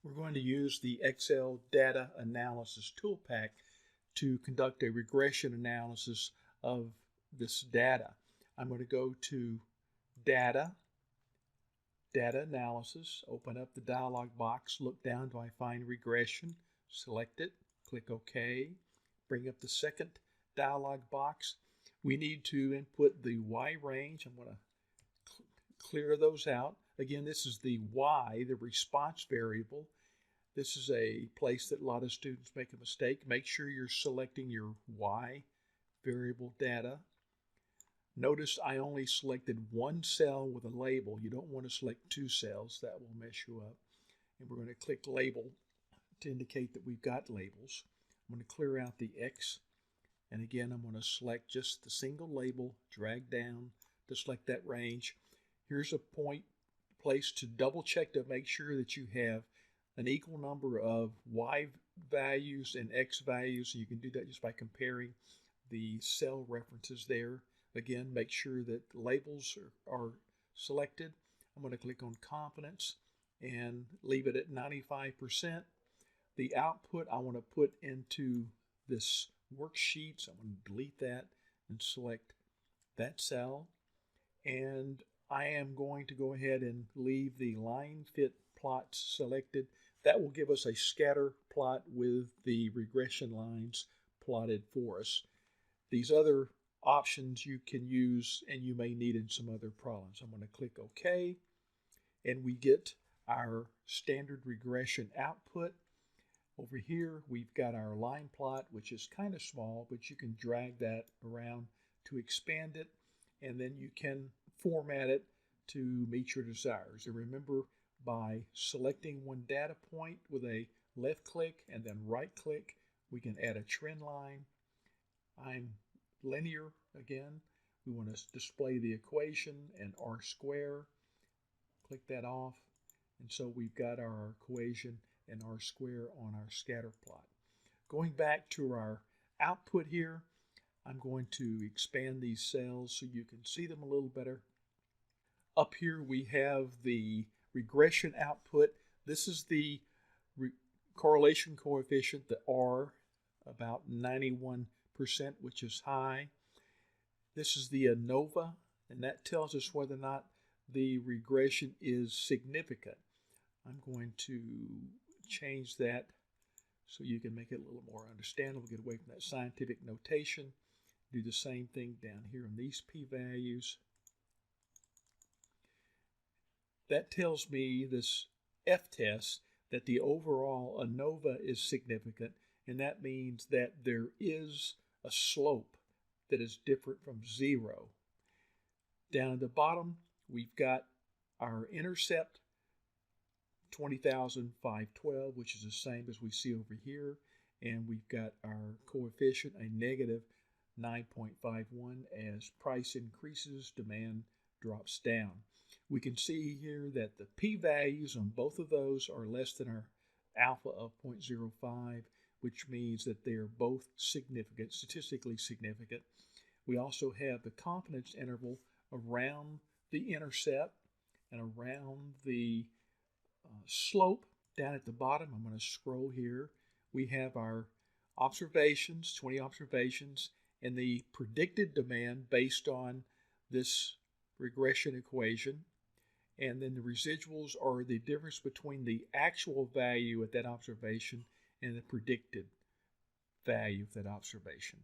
We're going to use the Excel Data Analysis Toolpack to conduct a regression analysis of this data. I'm going to go to Data, Data Analysis, open up the dialog box, look down till I find Regression, select it, click OK, bring up the second dialog box. We need to input the Y range. I'm going to clear those out. Again, this is the Y, the response variable. This is a place that a lot of students make a mistake. Make sure you're selecting your Y variable data. Notice I only selected one cell with a label. You don't want to select two cells. That will mess you up. And we're going to click Label to indicate that we've got labels. I'm going to clear out the X. And again, I'm going to select just the single label, drag down to select that range. Here's a place to double check to make sure that you have an equal number of Y values and X values. You can do that just by comparing the cell references there. Again, make sure that labels are selected. I'm going to click on Confidence and leave it at 95%. The output I want to put into this worksheet, so I'm going to delete that and select that cell. And I am going to go ahead and leave the line fit plots selected. That will give us a scatter plot with the regression lines plotted for us. These other options you can use and you may need in some other problems. I'm going to click OK, and we get our standard regression output. Over here we've got our line plot, which is kind of small, but you can drag that around to expand it, and then you can format it to meet your desires. And remember, by selecting one data point with a left click and then right click, we can add a trend line. I'm linear again. We want to display the equation and R square. Click that off. And so we've got our equation and R square on our scatter plot. Going back to our output here, I'm going to expand these cells so you can see them a little better. Up here we have the regression output. This is the correlation coefficient, the R, about 91%, which is high. This is the ANOVA, and that tells us whether or not the regression is significant. I'm going to change that so you can make it a little more understandable, get away from that scientific notation. Do the same thing down here on these p-values. That tells me, this F-test, that the overall ANOVA is significant, and that means that there is a slope that is different from zero. Down at the bottom, we've got our intercept, 20,512, which is the same as we see over here, and we've got our coefficient, a negative 9.51. As price increases, demand drops down. We can see here that the p-values on both of those are less than our alpha of 0.05, which means that they are both significant, statistically significant. We also have the confidence interval around the intercept and around the slope. Down at the bottom, I'm going to scroll here. We have our observations, 20 observations, and the predicted demand based on this regression equation. And then the residuals are the difference between the actual value at that observation and the predicted value of that observation.